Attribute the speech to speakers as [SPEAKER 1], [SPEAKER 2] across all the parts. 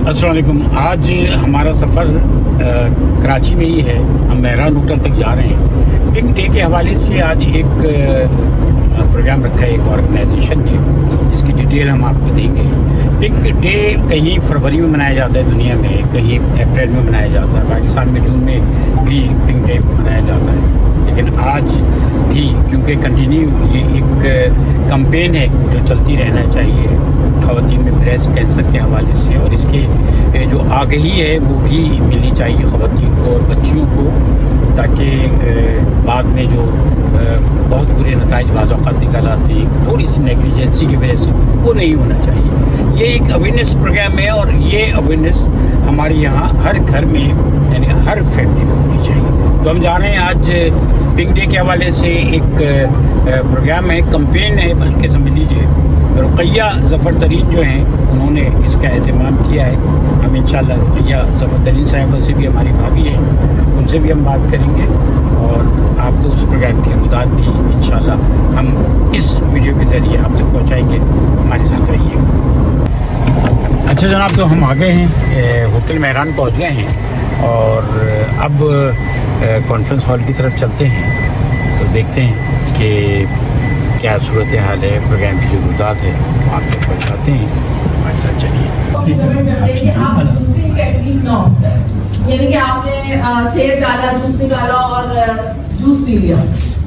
[SPEAKER 1] अस्सलाम वालेकुम। आज हमारा सफ़र कराची में ही है। हम मेहरान होटल तक जा रहे हैं। पिंक डे के हवाले से आज एक प्रोग्राम रखा है एक ऑर्गेनाइजेशन ने, इसकी डिटेल हम आपको देंगे। पिंक डे कहीं फरवरी में मनाया जाता है दुनिया में, कहीं अप्रैल में मनाया जाता है, पाकिस्तान में जून में भी पिंक डे मनाया जाता है। लेकिन आज भी क्योंकि कंटिन्यू ये एक कैंपेन है जो चलती रहना चाहिए ख़वातीन में ब्रेस्ट कैंसर के हवाले से, और इसके जो आगही है वो भी मिलनी चाहिए ख़वातीन को और बच्चियों को, ताकि बाद में जो बहुत बुरे नताइज बाज़ औक़ात निकल आते हैं थोड़ी सी नेग्लिजेंसी की वजह से, वो नहीं होना चाहिए। ये एक अवेयरनेस प्रोग्राम है और ये अवेयरनेस हमारे यहाँ हर घर में यानी हर फैमिली में होनी चाहिए। तो हम जा रहे हैं आज पिंक डे के हवाले से एक प्रोग्राम है, कैंपेन है बल्कि समझ लीजिए। रुकैया ज़फ़र तरीन जो हैं उन्होंने इसका एहतमाम किया है। हम इंशाअल्लाह रुकैया ज़फ़र तरीन साहिबा से भी, हमारी भाभी हैं, उनसे भी हम बात करेंगे और आपको उस प्रोग्राम की रुदात भी इंशाअल्लाह हम इस वीडियो के ज़रिए आप तक पहुँचाएँगे। हमारे साथ रहिएगा। अच्छा जनाब, तो हम आ गए हैं, होटल मेहरान पहुँच गए हैं और अब कॉन्फ्रेंस हॉल की तरफ चलते हैं। तो देखते हैं कि क्या सूरत हाल है, प्रोग्राम की जो रुदात है आप तक पहुँचाते हैं। हमारे साथ चलिए।
[SPEAKER 2] आप जूसिंग टेक्निक ना होता है, यानी कि आपने सेब डाला, जूस निकाला और जूस पी लिया,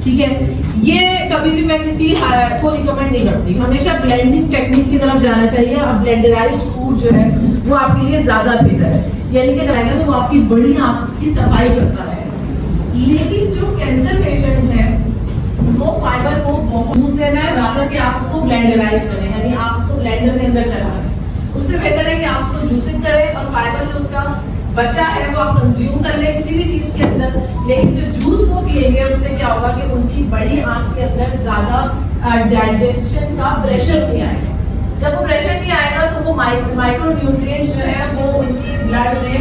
[SPEAKER 2] ठीक है। ये कभी भी मैं किसी को रिकमेंड नहीं करती। हमेशा ब्लेंडिंग टेक्निक की तरफ जाना चाहिए। अब ब्लेंडराइज्ड फूड जो है वो आपके लिए ज्यादा बेहतर है, यानी कि जाएगा तो वो आपकी बड़ी आंख की सफाई करता है। लेकिन जो कैंसर पेशेंट्स हैं वो फाइबर को बहुत यूज देना है, रादर कि आप उसको ब्लेंडराइज करें, यानी आप उसको ब्लेंडर के अंदर चलाएं। उससे बेहतर है कि आप उसको जूसिंग करें और फाइबर जो उसका बचा है वो आप कंज्यूम कर लें किसी भी चीज के अंदर। लेकिन जो जूस वो पिएंगे उससे क्या होगा कि उनकी बड़ी आंत के अंदर ज्यादा डाइजेशन का प्रेशर नहीं आएगा। जब वो प्रेशर नहीं आएगा तो वो माइक्रो न्यूट्रिएंट्स जो है वो उनकी ब्लड में,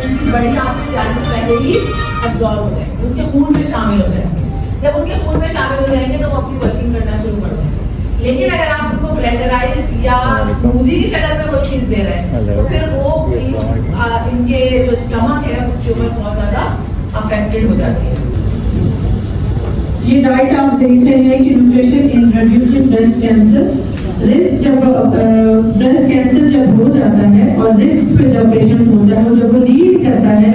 [SPEAKER 2] उनकी बड़ी आंत में जाने से पहले ही एब्जॉर्ब हो जाएंगे, उनके खून में शामिल हो जाएंगे। जब उनके खून में शामिल हो जाएंगे तो वो अपनी वर्किंग करना शुरू कर देंगे। लेकिन अगर आप उनको ब्लेंडराइज्ड या स्मूदी की शक्ल में कोई चीज दे रहे हैं तो फिर वो चीज इनके जो स्टमक है उसके ऊपर बहुत ज्यादा अफेक्टेड हो जाती है।
[SPEAKER 3] ये डाइट आप देख रहे हैं कि nutrition in reducing breast cancer risk, जब ब्रेस्ट कैंसर जब हो जाता है और रिस्क पे जब पेशेंट होता है, जब वो लीड करता है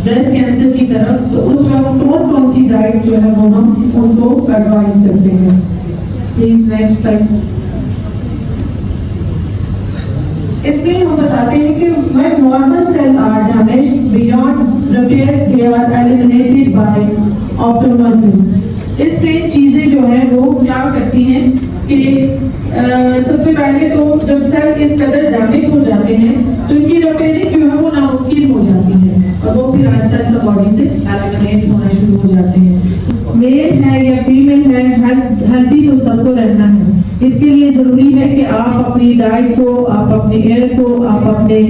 [SPEAKER 3] ब्रेस्ट कैंसर की तरफ, तो उस वक्त कौन कौन सी डाइट जो है वो हम उनको एडवाइस करते हैं। Please next slide. इसमें हम बताते हैं कि when normal cells are damaged beyond repair they are eliminated by optomesis। इसमें चीजें जो है वो क्या करती हैं कि सबसे पहले तो जब सेल इस कदर डैमेज हो जाते हैं तो इनकी रिपेयरिंग जो है वो नामुमकिन हो जाती है और वो फिर आहिस्ता आहिस्ता बॉडी से एलिमिनेट होना शुरू हो जाते हैं। मेल है या फीमेल है, हेल्दी तो सबको रहना है। इसके लिए जरूरी है कि आप अपनी डाइट को, आप अपने एयर को, आप अपने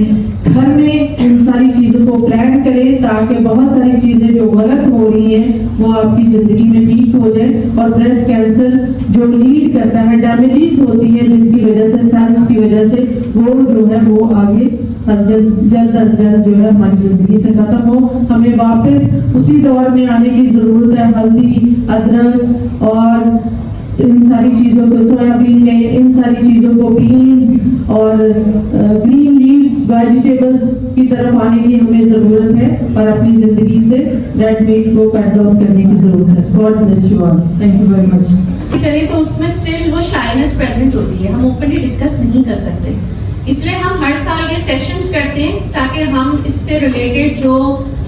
[SPEAKER 3] घर में इन सारी चीजों को प्लान करें ताकि बहुत सारी चीजें जो गलत हो रही हैं वो आपकी जिंदगी में ठीक हो जाए। और ब्रेस्ट कैंसर जो लीड करता है, डैमेजेस होती है जिसकी वजह से, सेल्स की वजह से वो जो है वो आगे जल्द अज जल्द जो है हमारी जिंदगी से खत्म हो। हमें वापस उसी दौर में आने की जरूरत है। हल्दी, अदरक और इन सारी चीजों को, सोयाबीन ले, इन सारी चीजों को, बीन्स और ग्रीन लीव्स, वेजिटेबल्स की तरफ आने की हमें जरूरत है और अपनी जिंदगी से रेड मीट को कट डाउन करने की जरूरत है। God bless you all, thank you very much.
[SPEAKER 2] करें तो उसमें स्टिल वो शाइनेस प्रेजेंट होती है, हम ओपनली डिस्कस नहीं कर सकते। इसलिए हम हर साल ये सेशंस करते हैं ताकि हम इससे रिलेटेड जो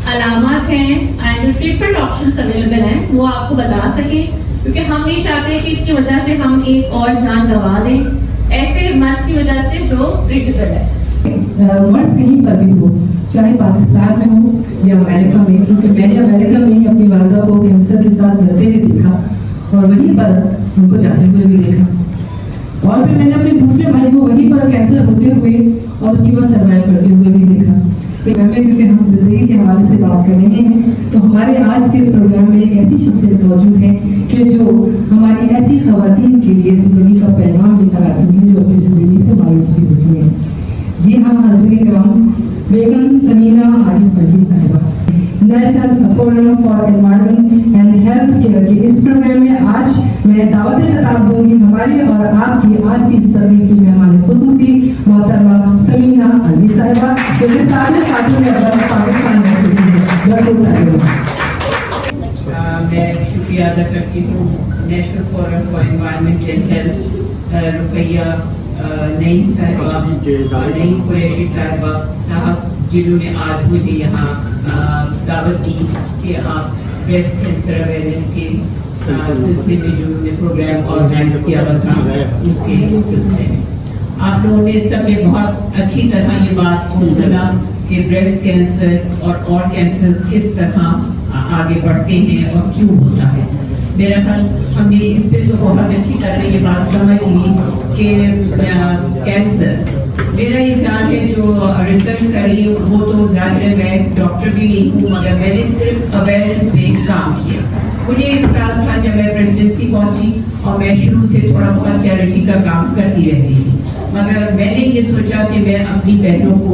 [SPEAKER 2] अलामत हैं एंड जो ट्रीटमेंट ऑप्शंस अवेलेबल हैं वो आपको बता सकें, क्योंकि हम नहीं चाहते कि इसकी वजह से हम एक और जान गंवा दें ऐसे मर्ज की वजह से जो क्रिटिकल है।
[SPEAKER 4] मर्ज कहीं पर भी हो, चाहे पाकिस्तान में हो या अमेरिका में, क्योंकि मैंने अमेरिका में ही अपनी वालदा को कैंसर के साथ लड़ते हुए देखा और वहीं पर उनको जाते हुए भी देखा, और फिर मैंने अपने दूसरे भाई को वहीं पर कैंसर होते हुए और उसके बाद सर्वाइव करते हुए भी देखा। क्योंकि हम जिंदगी के हवाले से बात कर रहे हैं तो हमारे आज के इस प्रोग्राम में एक ऐसी शख्सियत मौजूद है कि जो हमारी ऐसी खवातीन के लिए जिंदगी का पैगाम लेकर आती है जो अपनी जिंदगी से मायूस भी होती है। जी हाँ हज़रात किराम, बेगम समीना आरिफ अली साहिबा national forum for environment and health care के इस प्रोग्राम में आज मैं दावत खिताब दूंगी हमारी और आपकी आज की इस तकरीब की मेहमान खुसूसी मोहतरमा समीना अली साहिबा जो कि सारे साथी में पाकिस्तान रह चुकी है।
[SPEAKER 5] मैं शुक्रिया अदा करती हूँ national forum for environment and health Ruqaiya Naeem साहिबा नईम कुरैशी साहिबा साहब जिन्होंने आज मुझे यहाँ दावत दी कि आप ब्रेस्ट कैंसर अवेयरनेस के सिलसिले में जो उन्होंने प्रोग्राम ऑर्गेनाइज किया हुआ था उसके सिलसिले में आप लोगों ने सबने बहुत अच्छी तरह ये बात सुना कि ब्रेस्ट कैंसर और कैंसर किस तरह आगे बढ़ते हैं और क्यों होता है। मेरा ख्याल हमने इस पे तो बहुत अच्छी तरह ये बात समझ ली कि कैंसर मेरा ये ख्याल है जो रिसर्च कर रही हूँ वो तो ज़ाहिर है मैं डॉक्टर भी नहीं हूँ मगर मैंने सिर्फ अवेयरनेस पे काम किया। मुझे एक ख्याल था जब मैं प्रेसिडेंसी पहुंची और मैं शुरू से थोड़ा बहुत चैरिटी का काम करती रहती थी मगर मैंने ये सोचा कि मैं अपनी बहनों को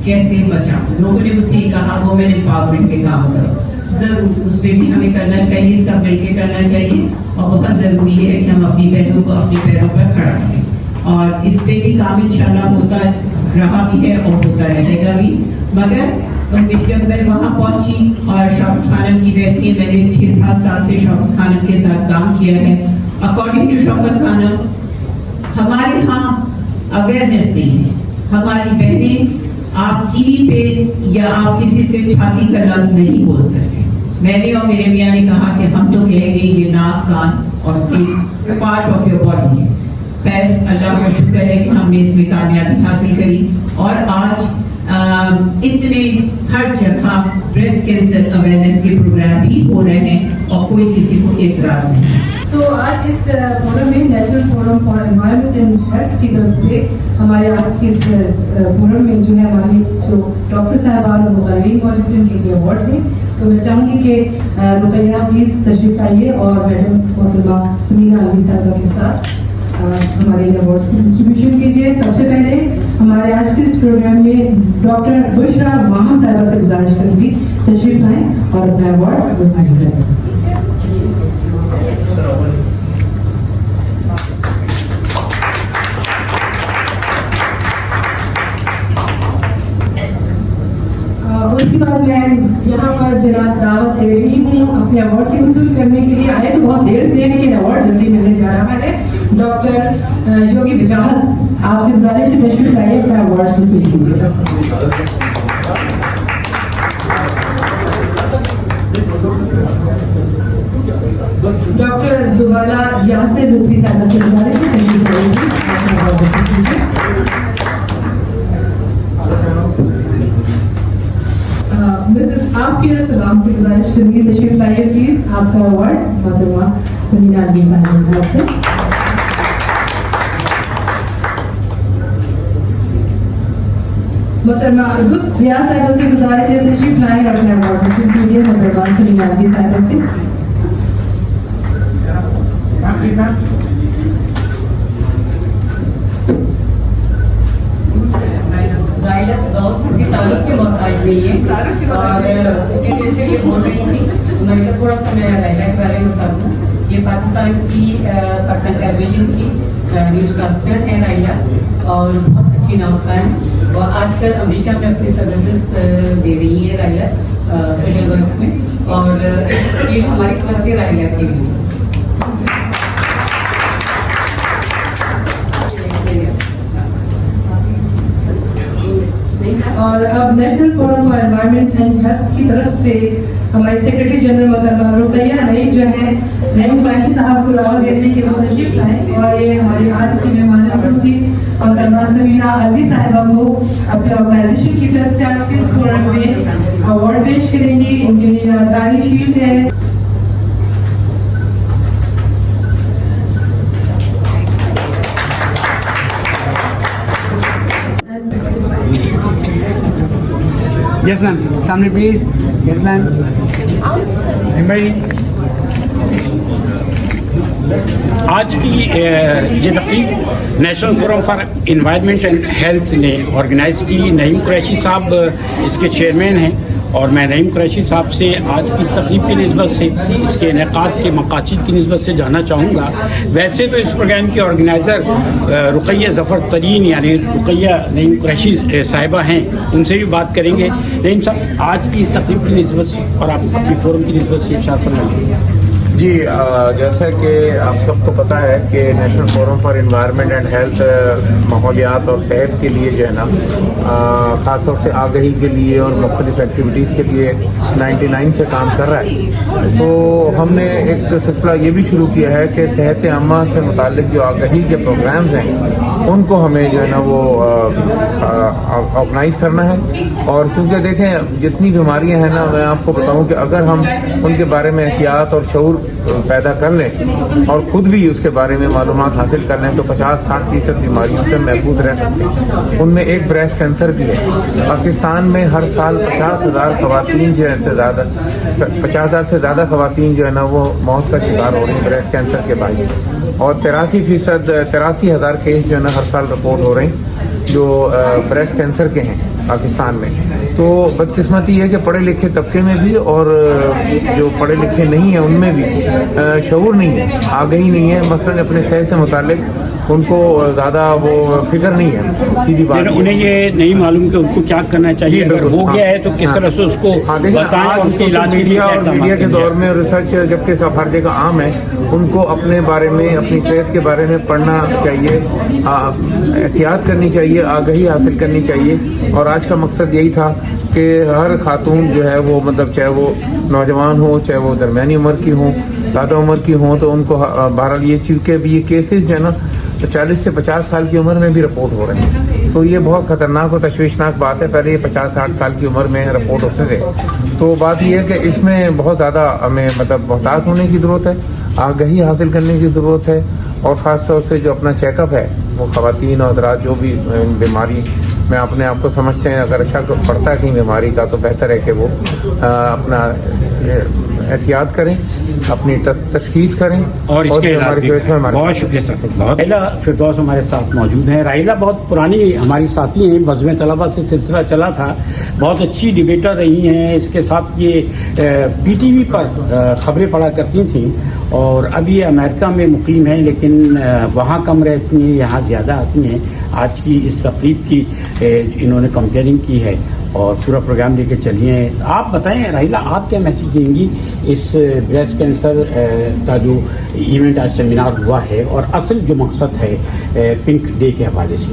[SPEAKER 5] कैसे बचाऊं। लोगों ने मुझसे कहा वुमेन एम्पावरमेंट पे काम करो, जरूर उस पर भी हमें करना चाहिए, सब मिलके करना चाहिए और बहुत ज़रूरी है कि हम अपनी बहनों को अपने पैरों पर खड़ा करें और इस पे भी काम इंशाल्लाह होता रहा भी है और होता रहेगा भी। मगर जब मैं वहाँ पहुँची और शौकत खानम की बैठी मैंने 6-7 साल से शौकत खानम के साथ काम किया है। अकॉर्डिंग टू शौकत खानम हमारे यहाँ अवेयरनेस नहीं है। हमारी बहनें आप टीवी पे या आप किसी से छाती का लफ्ज नहीं बोल सकते। मैंने और मेरे मियाँ ने कहा कि हम तो कहेंगे ये नाक कान और एक पार्ट ऑफ योर बॉडी है। खैर अल्लाह का शुक्र है कि हमने इसमें कामयाबी हासिल करी और आज इतने हर जगह ब्रेस्ट कैंसर अवेयरनेस के प्रोग्राम भी हो रहे हैं और कोई किसी को एतराज नहीं।
[SPEAKER 4] तो आज इस फोरम में national forum for environment and health की तरफ से हमारे आज के इस फोरम में जो है हमारी जो डॉक्टर साहबान और मुकर्रीन मौजूद हैं उनके लिए अवार्ड्स हैं। तो मैं चाहूँगी कि रुकैया प्लीज़ तशरीफ लाइए और मैडम मोहतरमा समीना अली साहिबा के साथ हमारे अवार्ड्स की डिस्ट्रीब्यूशन कीजिए। सबसे पहले हमारे आज के इस प्रोग्राम में डॉक्टर बुशरा माहम साहिबा से गुजारिश करूँगी तशरीफ लाएँ और अपना अवार्ड वसूल करें। उसके बाद मैं यहाँ पर जनाब दावत दे रही हूँ अपने अवार्ड की वसूल करने के लिए। आए तो बहुत देर से है लेकिन अवार्ड जल्दी मिलने जा रहा है। डॉक्टर योगी वजाहत आपसे गुजारिश है तशरीफ लाइए अपना अवार्ड वसूल कीजिएगा। डॉक्टर जुबाला यासिर लुत्फी साहब से गुजारिश है तशरीफ लाइए अपना अवार्ड वसूल कीजिए। मिसेस आफिया सलाम से गुजारिश करूंगी तशरीफ लाइए प्लीज आपका अवार्ड मोहतरमा समीना अली साहिबा से। मोहतरमा अर्गुत जिया साहिबा से गुजारिश है तशरीफ लाइए और अपना अवार्ड वसूल कीजिए मोहतरमा समीना अली साहिबा से। किसी तारुफ के मोहताज नहीं है और इतनी देर से ये बोल रही थी मैंने कहा थोड़ा सा मैं लाइला के बारे में बता दूँ। ये पाकिस्तान की पाकिस्तान टेलीविजन की न्यूज़कास्टर है लाइला और बहुत अच्छी नौका है और आजकल अमेरिका में अपनी सर्विसेज दे रही है लाइला सोशल वर्क में और ये हमारी क्लास है लाइला के लिए। और अब national forum for environment and health की तरफ से हमारे सेक्रेटरी जनरल मोहतरमा रुकैया नईम जो है नईम कुरैशी साहब को दावत देने के लिए तशरीफ लाए और ये हमारी आज की मेहमान खुसूसी मोहतरमा समीना अली साहिबा को अपने ऑर्गेनाइजेशन की तरफ से आज के इस फोरम में अवार्ड पेश करेंगी। इनके लिए यादगारी शील्ड है।
[SPEAKER 6] यस मैम सामने प्लीज। यस मैम भाई
[SPEAKER 1] आज की ये तकरीब national forum for environment and health ने ऑर्गेनाइज़ की। नईम कुरैशी साहब इसके चेयरमैन हैं और मैं नईम कुरैशी साहब से आज की इस तकरीब की निस्बत से, इसके इनेकाद के मकासद की निस्बत से जानना चाहूँगा। वैसे तो इस प्रोग्राम की ऑर्गेनाइज़र रुकैया ज़फ़र तरीन यानी रुकैया नईम कुरैशी साहिबा हैं, उनसे भी बात करेंगे। नईम साहब, आज की इस तकरीब की निस्बत से और आप अपनी फोरम की निस्बत से इरशाद फरमाइए।
[SPEAKER 7] जी, जैसा कि आप सबको पता है कि national forum for environment and health माहौलियात और सेहत के लिए जो है ना, ख़ास तौर से आगाही के लिए और मुख्तलिफ एक्टिविटीज़ के लिए 99 से काम कर रहा है। तो हमने एक सिलसिला ये भी शुरू किया है कि सेहत आमा से मुतालिक जो आगाही के प्रोग्राम्स हैं उनको हमें जो है ना वो ऑर्गेनाइज़ करना है। और चूँकि देखें जितनी बीमारियाँ हैं ना, मैं आपको बताऊँ कि अगर हम उनके बारे में एहतियात और शऊर पैदा कर लें और ख़ुद भी उसके बारे में मालूमात हासिल कर लें तो 50-60% बीमारियों से महफूज रह सकते हैं। उनमें एक ब्रेस्ट कैंसर भी है। पाकिस्तान में हर साल 50,000 ख़वातीन जो है से ज़्यादा 50,000 से ज़्यादा ख़वातीन जो है ना वो मौत का शिकार हो रही हैं ब्रेस्ट कैंसर के बायस, और 83,000 केस जो है ना हर साल रिपोर्ट हो रहे हैं जो ब्रेस्ट कैंसर के हैं पाकिस्तान में। तो बदकिस्मती है कि पढ़े लिखे तबके में भी और जो पढ़े लिखे नहीं हैं उनमें भी शऊर नहीं है, आगाही नहीं है। मसलन अपने सेहत से मुतालिक उनको ज़्यादा वो फिक्र नहीं है, सीधी बात है।
[SPEAKER 1] उन्हें ये नहीं मालूम कि उनको क्या करना चाहिए, अगर हो गया है तो किस तरह से उसको बताएं और उसके इलाज के लिए
[SPEAKER 7] और मीडिया के दौर में रिसर्च जबकि सब हर जगह आम है, उनको अपने बारे में अपनी सेहत के बारे में पढ़ना चाहिए, एहतियात करनी चाहिए, आगाही हासिल करनी चाहिए। और आज का मकसद यही था कि हर खातून जो है वो मतलब चाहे वो नौजवान हो, चाहे वो दरमियानी उम्र की हो, ज़्यादा उम्र की हो, तो उनको बहरहाल ये चूँकि ये केसेस जो है ना 40 से 50 साल की उम्र में भी रिपोर्ट हो रहे हैं। तो ये बहुत ख़तरनाक और तशवीशनाक बात है। पहले ये 50-60 साल की उम्र में रिपोर्ट होते थे। तो बात ये है कि इसमें बहुत ज़्यादा हमें मतलब मोहतात होने की ज़रूरत है, आगाही हासिल करने की ज़रूरत है। और ख़ास तौर से जो अपना चेकअप है वो ख़वातीन और हज़रात जो भी बीमारी में अपने आप को समझते हैं, अगर अच्छा पड़ता है कहीं बीमारी का तो बेहतर है कि वो अपना एहतियात करें, अपनी तशखीस करें
[SPEAKER 1] और इसके
[SPEAKER 7] हमारी सेहत में हमारे।
[SPEAKER 1] बहुत शुक्रिया सर। राहिला फिरदौस हमारे साथ मौजूद हैं। राहिला बहुत पुरानी हमारी साथी हैं, बज़्म तलबा से सिलसिला चला था, बहुत अच्छी डिबेटर रही हैं। इसके साथ ये PTV पर ख़बरें पढ़ा करती थीं और अभी ये अमेरिका में मुकीम हैं, लेकिन वहाँ कम रहती हैं, यहाँ ज़्यादा आती हैं। आज की इस तकरीब की इन्होंने कंपेयरिंग की है और पूरा प्रोग्राम लेके चली हैं। आप बताएं राहिला, आप क्या मैसेज देंगी इस ब्रेस्ट कैंसर का जो इवेंट आज सेमिनार हुआ है और असल जो मकसद है पिंक डे के हवाले से?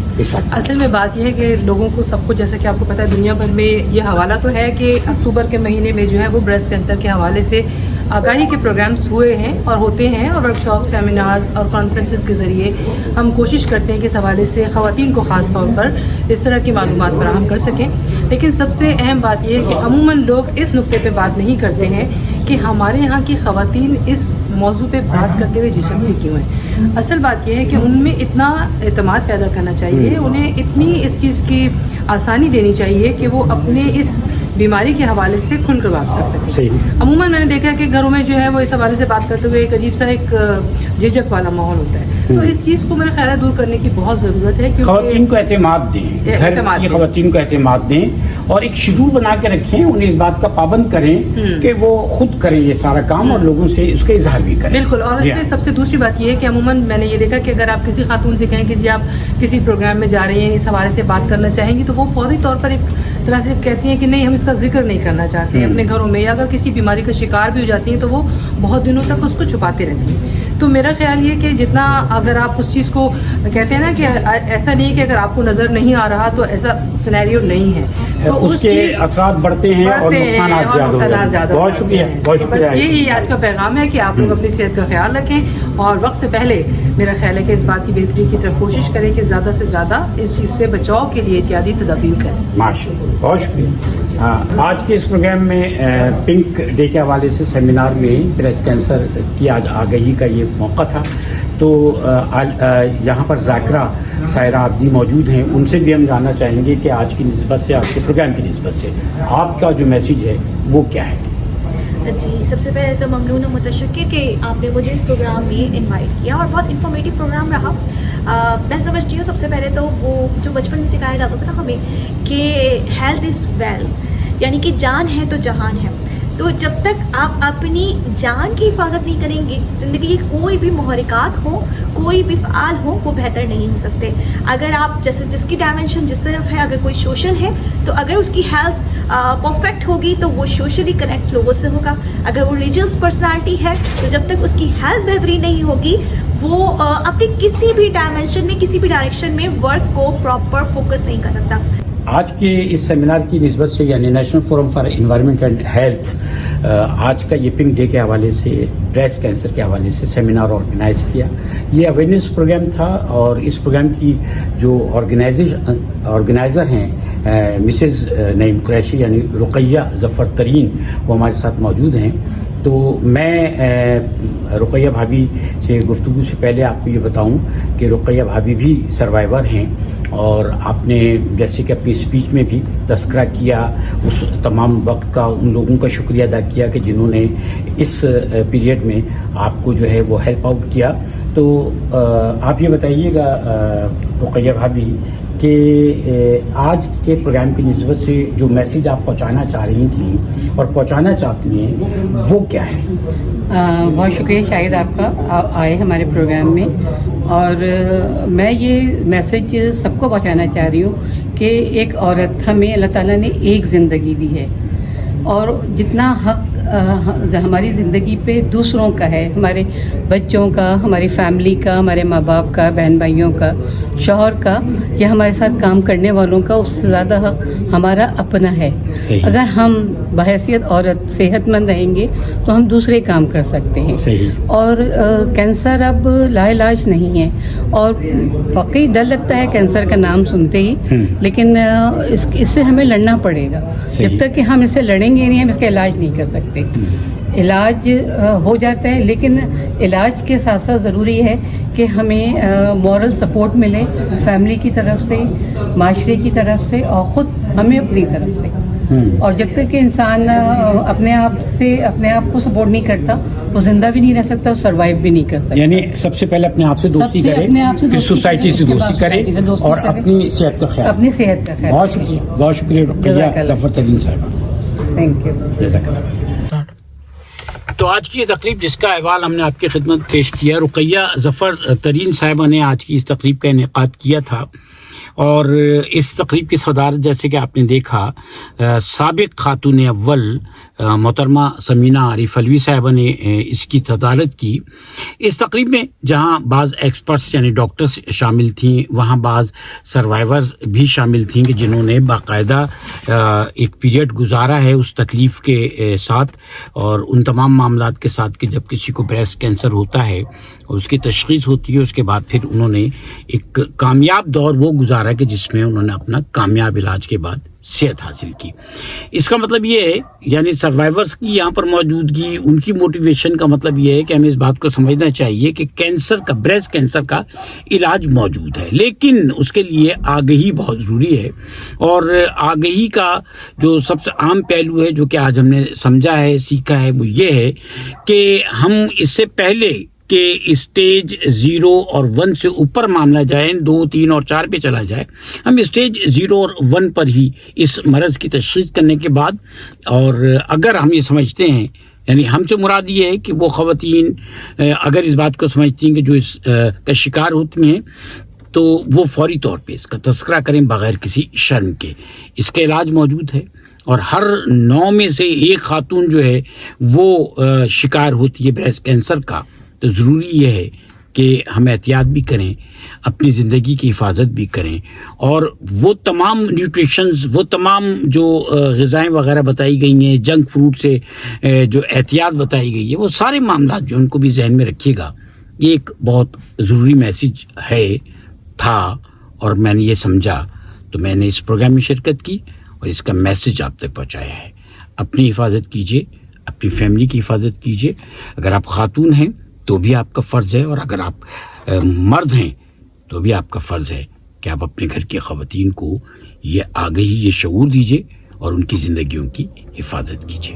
[SPEAKER 8] असल में बात यह है कि लोगों को सबको, जैसे कि आपको पता है, दुनिया भर में ये हवाला तो है कि अक्टूबर के महीने में जो है वो ब्रेस्ट कैंसर के हवाले से आगाही के प्रोग्राम्स हुए हैं और होते हैं, और वर्कशॉप, सेमिनार्स और कॉन्फ्रेंसेस के ज़रिए हम कोशिश करते हैं कि इस हवाले से ख़वातीन को ख़ास तौर पर इस तरह की मालूमात फराहम कर सकें। लेकिन सबसे अहम बात यह है कि अमूमन लोग इस नुक्ते पे बात नहीं करते हैं कि हमारे यहाँ की ख़वातीन इस मौजू पे बात करते हुए झिझकती क्यों हैं। असल बात यह है कि उनमें इतना एतमाद पैदा करना चाहिए, उन्हें इतनी इस चीज़ की आसानी देनी चाहिए कि वो अपने इस बीमारी के हवाले से खुलकर बात कर सकें। अमूमन मैंने देखा है कि घरों में जो है वो इस हवाले से बात करते हुए एक अजीब सा एक झिझक वाला माहौल होता है। तो इस चीज़ को मेरा ख्याल है दूर करने की बहुत ज़रूरत है, क्योंकि
[SPEAKER 1] ख़वातीन को एतमाद दें, घर की ख़वातीन को एतमाद दें और एक शेड्यूल बना के रखें, उन्हें इस बात का पाबंद करें कि वो खुद करें ये सारा काम और लोगों से उसका इजहार भी करें।
[SPEAKER 8] बिल्कुल। और इसमें सबसे दूसरी बात ये है कि अमूमन मैंने ये देखा कि अगर आप किसी खातून से कहें कि जी आप किसी प्रोग्राम में जा रही हैं, इस हवाले से बात करना चाहेंगी, तो वो फौरी तौर पर एक तरह से कहती हैं कि नहीं, हम इसका जिक्र नहीं करना चाहते हैं अपने घरों में, या अगर किसी बीमारी का शिकार भी हो जाती हैं तो वो बहुत दिनों तक उसको छुपाते रहती हैं। तो मेरा ख्याल ये कि जितना अगर आप उस चीज़ को कहते हैं ना कि ऐसा नहीं है कि अगर आपको नज़र नहीं आ रहा तो ऐसा सिनेरियो नहीं है, तो
[SPEAKER 1] उसके असरात बढ़ते हैं और नुकसानात ज़्यादा। बहुत शुक्रिया, बहुत शुक्रिया।
[SPEAKER 8] यही आज का पैगाम है कि आप लोग अपनी सेहत का ख्याल रखें और वक्त से पहले मेरा ख्याल है कि इस बात की बेहतरी की तरफ कोशिश करें कि ज़्यादा से ज़्यादा इस चीज़ से बचाव के लिए इत्यादि तदाबीर करें।
[SPEAKER 1] माशाअल्लाह, बहुत शुक्रिया। आज के इस प्रोग्राम में पिंक डे के हवाले से सेमिनार में ब्रेस्ट कैंसर की आज आगाही का ये मौका था। तो यहाँ पर ज़ाकिरा सायरा आब्दी मौजूद हैं, उनसे भी हम जानना चाहेंगे कि आज की निस्बत से, आज के प्रोग्राम की निस्बत से आपका जो मैसेज है वो क्या है?
[SPEAKER 9] जी, सबसे पहले तो ममनून और मुतशक्किर कि आपने मुझे इस प्रोग्राम में इनवाइट किया और बहुत इन्फॉर्मेटिव प्रोग्राम रहा। मैं समझती हूँ सबसे पहले तो वो जो बचपन में सिखाया जाता था ना हमें कि हेल्थ इज़ वेल्थ, यानी कि जान है तो जहान है। तो जब तक आप अपनी जान की हिफाजत नहीं करेंगे, ज़िंदगी के कोई भी महरिकात हो, कोई भी फ़आल हो, वो बेहतर नहीं हो सकते। अगर आप जैसे जिसकी डायमेंशन जिस तरफ है, अगर कोई सोशल है तो अगर उसकी हेल्थ परफेक्ट होगी तो वो सोशली कनेक्ट लोगों से होगा। अगर वो रिलीजियस पर्सनालिटी है तो जब तक उसकी हेल्थ बेहतरीन नहीं होगी वो अपनी किसी भी डायमेंशन में, किसी भी डायरेक्शन में वर्क को प्रॉपर फोकस नहीं कर सकता।
[SPEAKER 1] आज के इस सेमिनार की निस्बत से यानी national forum for environment and health आज का ये पिंक डे के हवाले से, ब्रेस्ट कैंसर के हवाले से सेमिनार ऑर्गेनाइज किया। ये अवेयरनेस प्रोग्राम था और इस प्रोग्राम की जो ऑर्गेनाइज़र हैं मिसेज़ नईम कुरैशी यानी रुकैया ज़फ़र तरीन, वो हमारे साथ मौजूद हैं। तो मैं रुकैया भाभी से गुफ्तगू से पहले आपको ये बताऊं कि रुकैया भाभी भी सर्वाइवर हैं और आपने जैसे कि अपनी स्पीच में भी तस्करा किया उस तमाम वक्त का, उन लोगों का शुक्रिया अदा किया कि जिन्होंने इस पीरियड में आपको जो है वो हेल्प आउट किया। तो आप ये बताइएगा रुकैया भाभी कि आज के प्रोग्राम की निस्बत से जो मैसेज आप पहुंचाना चाह रही थी और पहुंचाना चाहती हैं वो क्या है?
[SPEAKER 10] बहुत शुक्रिया शाहिद आपका आए हमारे प्रोग्राम में। और मैं ये मैसेज सबको पहुंचाना चाह रही हूँ कि एक औरत, हमें अल्लाह ताला ने एक ज़िंदगी दी है और जितना हक हमारी ज़िंदगी पे दूसरों का है, हमारे बच्चों का, हमारी फैमिली का, हमारे माँ बाप का, बहन भाइयों का, शौहर का या हमारे साथ काम करने वालों का, उससे ज़्यादा हक हमारा अपना है। अगर हम बहैसियत औरत सेहतमंद रहेंगे तो हम दूसरे काम कर सकते हैं। और कैंसर अब लाइलाज नहीं है और वाकई डर लगता है कैंसर का नाम सुनते ही, लेकिन इससे हमें लड़ना पड़ेगा। जब तक कि हम इससे लड़ेंगे नहीं, हम इसका इलाज नहीं कर सकते। इलाज हो जाता है, लेकिन इलाज के साथ साथ ज़रूरी है कि हमें मॉरल सपोर्ट मिले फैमिली की तरफ से, माशरे की तरफ से और ख़ुद हमें अपनी तरफ से। और जब तक कि इंसान अपने आप को सपोर्ट नहीं करता वो जिंदा भी नहीं रह सकता और सर्वाइव भी नहीं कर सकता।
[SPEAKER 1] यानी सबसे पहले अपने आप से दोस्ती करें, फिर सोसाइटी से दोस्ती करें और अपनी सेहत का ख्याल।
[SPEAKER 10] अपनी सेहत का ख्याल।
[SPEAKER 1] बहुत शुक्रिया रुकैया ज़फ़र तरीन साहिबा।
[SPEAKER 10] Thank you.
[SPEAKER 1] जज़ाकल्लाह। तो आज की ये तकरीब जिसका अहवाल हमने आपकी खिदमत पेश किया, रुकैया ज़फ़र तरीन साहिबा ने आज की इस तकरीब का इनेकाद किया था। और इस तकरीब की सदारत जैसे कि आपने देखा साबिक खातून अव्वल मोहतरमा समीना आरिफ अलवी साहिबा ने इसकी सदारत की। इस तकरीब में जहां बाज़ एक्सपर्ट्स यानी डॉक्टर्स शामिल थीं, वहां बाज़ सर्वाइवर्स भी शामिल थीं कि जिन्होंने बाकायदा एक पीरियड गुजारा है उस तकलीफ़ के साथ और उन तमाम मामलात के साथ कि जब किसी को ब्रेस्ट कैंसर होता है और उसकी तशख़ीस होती है, उसके बाद फिर उन्होंने एक कामयाब दौर वो गुजारा कि जिसमें उन्होंने अपना कामयाब इलाज के बाद सेहत हासिल की। इसका मतलब ये है, यानी सर्वाइवर्स की यहाँ पर मौजूदगी, उनकी मोटिवेशन का मतलब ये है कि हमें इस बात को समझना चाहिए कि कैंसर का, ब्रेस्ट कैंसर का इलाज मौजूद है, लेकिन उसके लिए आगही बहुत ज़रूरी है। और आगही का जो सबसे आम पहलू है जो कि आज हमने समझा है, सीखा है, वो ये है कि हम इससे पहले कि स्टेज 0 और 1 से ऊपर मामला जाए, 2, 3 और 4 पे चला जाए, हम स्टेज 0 और 1 पर ही इस मरज़ की तशख़ीस करने के बाद, और अगर हम ये समझते हैं, यानी हमसे मुराद ये है कि वो ख़वातीन अगर इस बात को समझती हैं कि जो इस का शिकार होती हैं तो वो फौरी तौर पे इसका तस्करा करें बग़ैर किसी शर्म के। इसका इलाज मौजूद है और हर 9 में से 1 खातून जो है वो शिकार होती है ब्रेस्ट कैंसर का। तो ज़रूरी यह है कि हम एहतियात भी करें, अपनी ज़िंदगी की हिफाजत भी करें और वो तमाम न्यूट्रिशंस, वो तमाम जो ग़िज़ाएँ वगैरह बताई गई हैं, जंक फूड से जो एहतियात बताई गई है, वो सारे मामलात जो उनको भी जहन में रखिएगा। ये एक बहुत ज़रूरी मैसेज था और मैंने ये समझा तो मैंने इस प्रोग्राम में शिरकत की और इसका मैसेज आप तक पहुँचाया है। अपनी हिफाजत कीजिए, अपनी फैमिली की हिफाजत कीजिए। अगर आप खातून हैं तो भी आपका फ़र्ज़ है और अगर आप मर्द हैं तो भी आपका फ़र्ज़ है कि आप अपने घर की ख़वातीन को ये आगही, ये शऊर दीजिए और उनकी ज़िंदगियों की हिफाजत कीजिए।